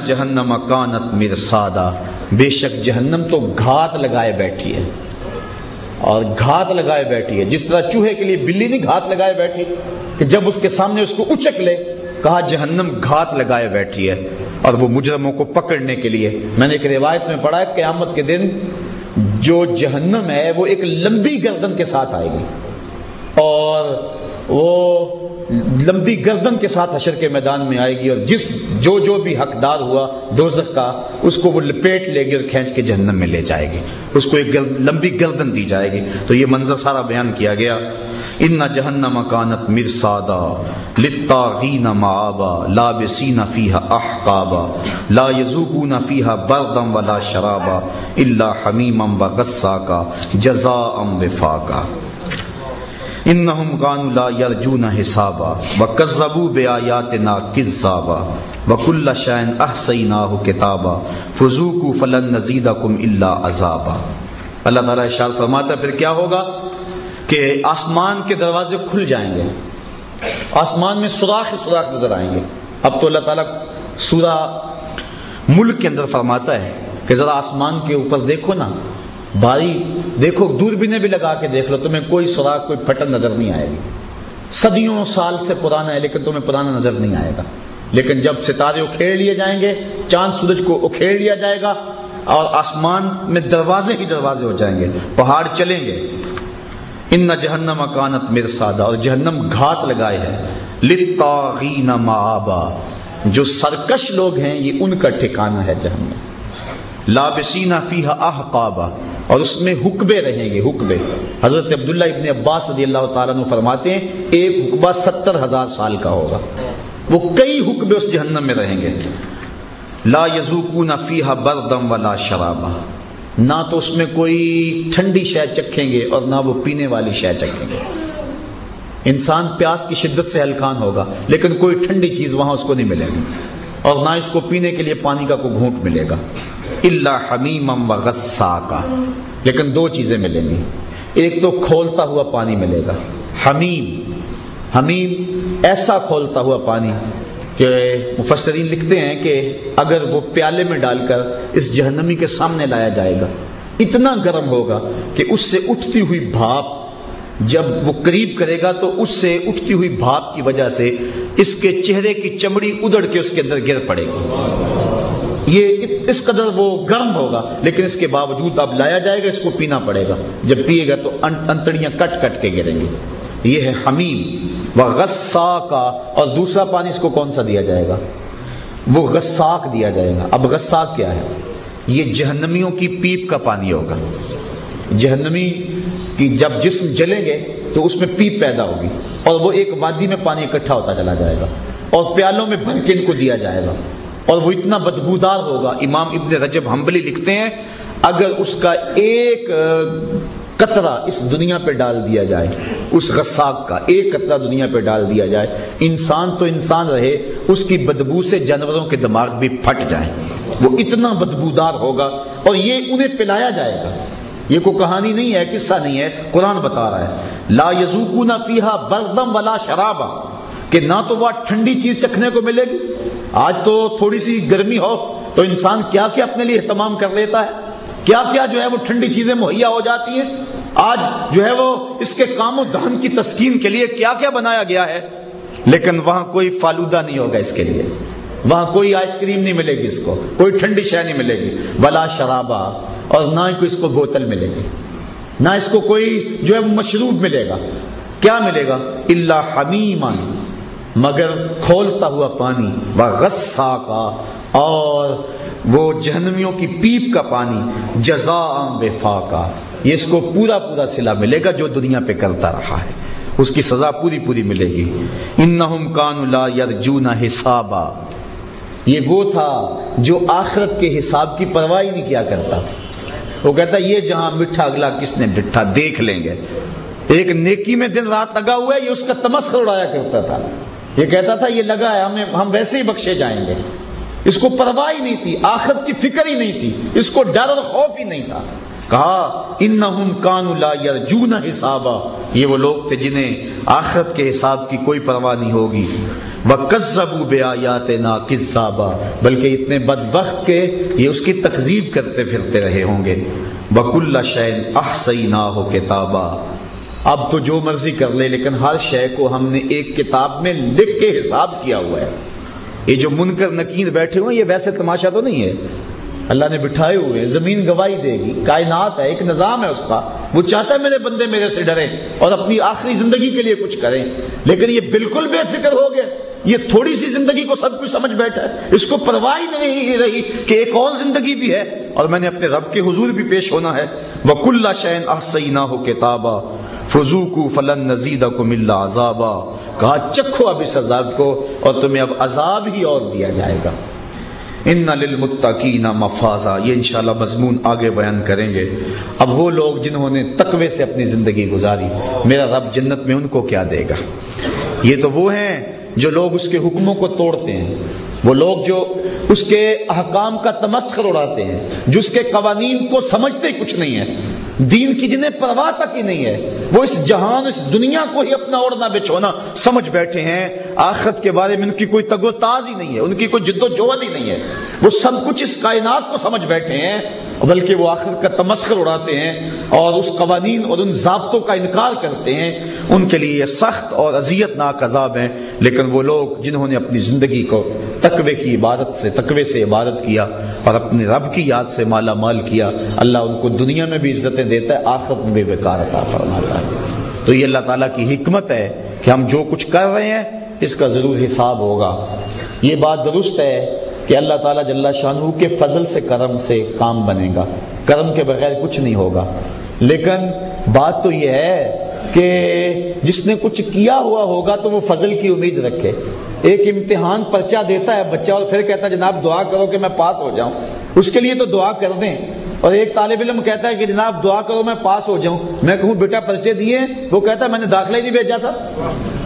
جہنم کانت مرصادا، بے شک جہنم تو گھات لگائے بیٹھی ہے، اور گھات لگائے بیٹھی ہے، جس طرح چوہے کے لیے بلی نہیں گھات لگائے بیٹھی کہ جب اس کے سامنے اس کو اچک لے، کہا جہنم گھات لگائے بیٹھی ہے اور وہ مجرموں کو پکڑنے کے لیے۔ میں نے ایک روایت میں پڑھا ہے قیامت کے دن جو جہنم ہے وہ ایک لمبی گردن کے ساتھ آئے گی، اور وہ لمبی گردن کے ساتھ حشر کے میدان میں آئے گی، اور جو بھی حقدار ہوا دوزخ کا اس کو وہ لپیٹ لے گی اور کھینچ کے جہنم میں لے جائے گی، اس کو ایک لمبی گردن دی جائے گی۔ تو یہ منظر سارا بیان کیا گیا۔ ان جہنم کانت مرصادا للطاغین مآبا لابسین فیہا احقابا لا یذوقون فیہا بردا ولا شرابا الا حمیما وغساقا جزاء وفاقا انہم کانوا لا یرجون حسابا وکذبوا بآیاتنا کذابا وکل شیء احصیناہ کتابا فذوقوا فلن نزیدکم الا عذابا۔ اللہ تعالیٰ ارشاد فرماتا ہے پھر کیا ہوگا کہ آسمان کے دروازے کھل جائیں گے، آسمان میں سوراخ ہی سوراخ نظر آئیں گے۔ اب تو اللہ تعالیٰ سورہ ملک کے اندر فرماتا ہے کہ ذرا آسمان کے اوپر دیکھو نا، بھائی دیکھو، دوربینیں بھی لگا کے دیکھ لو، تمہیں کوئی سوراخ کوئی پھٹن نظر نہیں آئے گی، صدیوں سال سے پرانا ہے لیکن تمہیں پرانا نظر نہیں آئے گا۔ لیکن جب ستارے اکھیڑ لیے جائیں گے، چاند سورج کو اکھیڑ لیا جائے گا، اور آسمان میں دروازے ہی دروازے ہو جائیں گے، پہاڑ چلیں گے۔ ان جہنم کانت مرصادا، اور جہنم گھات لگائے ہے، للطاغین مآبا، جو سرکش لوگ ہیں یہ ان کا ٹھکانہ ہے جہنم۔ لابسین فیہا احقابا، اور اس میں حقبے رہیں گے، حقبے۔ حضرت عبداللہ ابن عباس رضی اللہ تعالیٰ عنہ فرماتے ہیں ایک حقبہ 70,000 سال کا ہوگا، وہ کئی حقبے اس جہنم میں رہیں گے۔ لا یذوقون فیہا بردا ولا شرابا، نہ تو اس میں کوئی ٹھنڈی شے چکھیں گے اور نہ وہ پینے والی شے چکھیں گے۔ انسان پیاس کی شدت سے ہلکان ہوگا لیکن کوئی ٹھنڈی چیز وہاں اس کو نہیں ملے گی، اور نہ اس کو پینے کے لیے پانی کا کوئی گھونٹ ملے گا۔ الا حمیما وغساقا، لیکن دو چیزیں ملیں گی، ایک تو کھولتا ہوا پانی ملے گا، حمیم ایسا کھولتا ہوا پانی کہ مفسرین لکھتے ہیں کہ اگر وہ پیالے میں ڈال کر اس جہنمی کے سامنے لایا جائے گا، اتنا گرم ہوگا کہ اس سے اٹھتی ہوئی بھاپ جب وہ قریب کرے گا تو اس سے اٹھتی ہوئی بھاپ کی وجہ سے اس کے چہرے کی چمڑی ادڑ کے اس کے اندر گر پڑے گی۔ یہ اس قدر وہ گرم ہوگا، لیکن اس کے باوجود اب لایا جائے گا، اس کو پینا پڑے گا، جب پیے گا تو انتڑیاں کٹ کٹ کے گریں گی۔ یہ ہے حمیم وغساقا، اور دوسرا پانی اس کو کون سا دیا جائے گا؟ وہ غساق دیا جائے گا۔ اب غساق کیا ہے؟ یہ جہنمیوں کی پیپ کا پانی ہوگا۔ جہنمی کی جب جسم جلیں گے تو اس میں پیپ پیدا ہوگی، اور وہ ایک وادی میں پانی اکٹھا ہوتا چلا جائے گا، اور پیالوں میں بھر کے ان کو دیا جائے گا، اور وہ اتنا بدبودار ہوگا۔ امام ابن رجب حنبلی لکھتے ہیں اگر اس کا ایک قطرہ اس دنیا پہ ڈال دیا جائے، اس غساق کا ایک قطرہ دنیا پہ ڈال دیا جائے، انسان تو انسان رہے، اس کی بدبو سے جانوروں کے دماغ بھی پھٹ جائیں، وہ اتنا بدبودار ہوگا، اور یہ انہیں پلایا جائے گا۔ یہ کوئی کہانی نہیں ہے، قصہ نہیں ہے، قرآن بتا رہا ہے۔ لا یذوقون فیہا بردا ولا شرابا، کہ نہ تو وہ ٹھنڈی چیز چکھنے کو ملے گی۔ آج تو تھوڑی سی گرمی ہو تو انسان کیا کیا اپنے لیے اہتمام کر لیتا ہے، کیا کیا جو ہے وہ ٹھنڈی چیزیں مہیا ہو جاتی ہیں۔ آج جو ہے وہ اس کے کام و دہن کی تسکین کے لیے کیا کیا بنایا گیا ہے، لیکن وہاں کوئی فالودہ نہیں ہوگا اس کے لیے، وہاں کوئی آئس کریم نہیں ملے گی، اس کو کوئی ٹھنڈی شے نہیں ملے گی، ولا شرابا، اور نہ ہی کوئی اس کو بوتل ملے گی، نہ اس کو کوئی جو ہے مشروب ملے گا۔ کیا ملے گا؟ الا حمیما، مگر کھولتا ہوا پانی، وغساقا، اور وہ جہنمیوں کی پیپ کا پانی، جزاء وفاقا، یہ اس کو پورا پورا صلہ ملے گا جو دنیا پہ کرتا رہا ہے، اس کی سزا پوری پوری ملے گی۔ انہم کانوا لا یرجون حسابا، یہ وہ تھا جو آخرت کے حساب کی پرواہ ہی نہیں کیا کرتا تھا۔ وہ کہتا یہ جہاں میٹھا اگلا کس نے ڈٹھا، دیکھ لیں گے۔ ایک نیکی میں دن رات لگا ہوا ہے، یہ اس کا تمسخر اڑایا کرتا تھا، یہ کہتا تھا یہ لگا ہے ہم ویسے ہی بخشے جائیں گے، اس کو پرواہ ہی نہیں تھی، آخرت کی فکر ہی نہیں تھی، اس کو ڈر اور خوف ہی نہیں تھا۔ کہا انہم کانوا لا یرجون حسابا، یہ وہ لوگ تھے جنہیں آخرت کے حساب کی کوئی پرواہ نہیں ہوگی، وَكَذَّبُوا بِآيَاتِنَا كِذَّابًا، بلکہ اتنے بدبخت کہ یہ اس کی تکذیب کرتے پھرتے رہے ہوں گے، وَكُلَّ شَيْءٍ أَحْصَيْنَاهُ كِتَابًا، اب تو جو مرضی کر لے لیکن ہر شے کو ہم نے ایک کتاب میں لکھ کے حساب کیا ہوا ہے۔ یہ جو منکر نکیر بیٹھے ہوئے یہ ویسے تماشا تو نہیں ہے، اللہ نے بٹھائے ہوئے، زمین گواہی دے گی، کائنات ہے، ایک نظام ہے اس کا، وہ چاہتا ہے میرے بندے میرے سے ڈریں اور اپنی آخری زندگی کے لیے کچھ کریں، لیکن یہ بالکل بے فکر ہو گئے، یہ تھوڑی سی زندگی کو سب کچھ سمجھ بیٹھا ہے، اس کو پرواہ ہی نہیں رہی کہ ایک اور زندگی بھی ہے اور میں نے اپنے رب کے حضور بھی پیش ہونا ہے۔ وَكُلَّ شَيْءٍ أَحْصَيْنَاهُ كِتَابًا فَذُوقُوا فَلَن نَّزِيدَكُمْ إِلَّا عَذَابًا، کہا چکھو اب اس عذاب کو اور تمہیں اب عذاب ہی اور دیا جائے گا۔ ان للمتقین مفازا، یہ انشاءاللہ مضمون آگے بیان کریں گے۔ اب وہ لوگ جنہوں نے تقوی سے اپنی زندگی گزاری، میرا رب جنت میں ان کو کیا دے گا؟ یہ تو وہ ہیں جو لوگ اس کے حکموں کو توڑتے ہیں، وہ لوگ جو اس کے احکام کا تمسخر اڑاتے ہیں، جو اس کے قوانین کو سمجھتے کچھ نہیں ہے، دین کی جنہیں پرواہ تک ہی نہیں ہے، وہ اس جہان اس دنیا کو ہی اپنا اوڑھنا بچھونا سمجھ بیٹھے ہیں، آخرت کے بارے میں ان کی کوئی تگ و تاز ہی نہیں ہے، ان کی کوئی جد و جہد ہی نہیں ہے، وہ سب کچھ اس کائنات کو سمجھ بیٹھے ہیں، بلکہ وہ آخرت کا تمسخر اڑاتے ہیں اور اس قوانین اور ان ضابطوں کا انکار کرتے ہیں، ان کے لیے یہ سخت اور اذیت ناک عذاب ہیں۔ لیکن وہ لوگ جنہوں نے اپنی زندگی کو تقوی کی عبادت سے، تقوی سے عبادت کیا اور اپنے رب کی یاد سے مالا مال کیا، اللہ ان کو دنیا میں بھی عزتیں دیتا ہے، آخرت میں بھی وقار عطا فرماتا ہے۔ تو یہ اللہ تعالیٰ کی حکمت ہے کہ ہم جو کچھ کر رہے ہیں اس کا ضرور حساب ہوگا۔ یہ بات درست ہے کہ اللہ تعالیٰ جل شانہ کے فضل سے، کرم سے کام بنے گا، کرم کے بغیر کچھ نہیں ہوگا، لیکن بات تو یہ ہے کہ جس نے کچھ کیا ہوا ہوگا تو وہ فضل کی امید رکھے۔ ایک امتحان پرچہ دیتا ہے بچہ اور پھر کہتا ہے جناب دعا کرو کہ میں پاس ہو جاؤں، اس کے لیے تو دعا کر دیں، اور ایک طالب علم کہتا ہے کہ جناب دعا کرو میں پاس ہو جاؤں، میں کہوں بیٹا پرچے دیے، وہ کہتا ہے میں نے داخلہ ہی نہیں بھیجا تھا،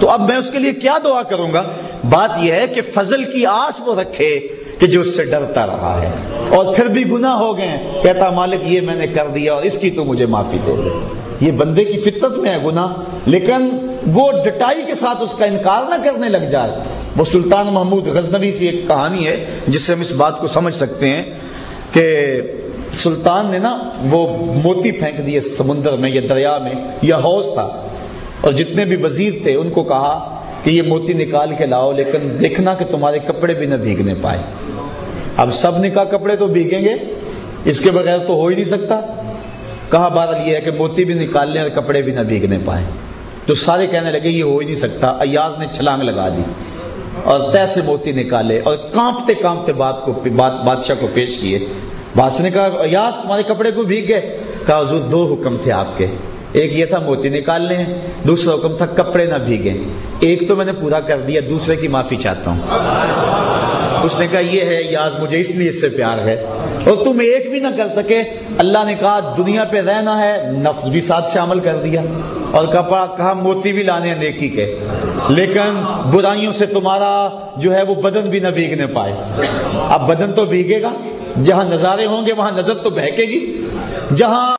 تو اب میں اس کے لیے کیا دعا کروں گا؟ بات یہ ہے کہ فضل کی آس وہ رکھے کہ جو اس سے ڈرتا رہا ہے اور پھر بھی گناہ ہو گئے، کہتا مالک یہ میں نے کر دیا اور اس کی تو مجھے معافی دے دے۔ یہ بندے کی فطرت میں ہے گناہ، لیکن وہ ڈٹائی کے ساتھ اس کا انکار نہ کرنے لگ جائے۔ وہ سلطان محمود غزنوی سے ایک کہانی ہے جس سے ہم اس بات کو سمجھ سکتے ہیں کہ سلطان نے نا وہ موتی پھینک دیے سمندر میں یا دریا میں یا حوض تھا، اور جتنے بھی وزیر تھے ان کو کہا کہ یہ موتی نکال کے لاؤ لیکن دیکھنا کہ تمہارے کپڑے بھی نہ بھیگنے پائے۔ اب سب نے کہا کپڑے تو بھیگیں گے، اس کے بغیر تو ہو ہی نہیں سکتا۔ کہا بہرحال یہ ہے کہ موتی بھی نکال لیں اور کپڑے بھی نہ بھیگنے پائیں، تو سارے کہنے لگے یہ ہو ہی نہیں سکتا۔ ایاز نے چھلانگ لگا دی اور طے سے موتی نکالے اور کانپتے کانپتے بادشاہ کو پیش کیے۔ بادشاہ نے کہا ایاز تمہارے کپڑے کو بھیگ گئے؟ کہا حضور دو حکم تھے آپ کے، ایک یہ تھا موتی نکالنے ہیں، دوسرا حکم تھا کپڑے نہ بھیگیں، ایک تو میں نے پورا کر دیا، دوسرے کی معافی چاہتا ہوں۔ اس نے کہا یہ ہے ایاز مجھے اس لیے اس سے پیار ہے، اور تم ایک بھی نہ کر سکے۔ اللہ نے کہا دنیا پہ رہنا ہے، نفس بھی ساتھ شامل کر دیا، اور کہا موتی بھی لانے ہیں نیکی کے، لیکن برائیوں سے تمہارا جو ہے وہ بدن بھی نہ بھیگنے پائے۔ اب بدن تو بھیگے گا، جہاں نظارے ہوں گے وہاں نظر تو بہکے گی، جہاں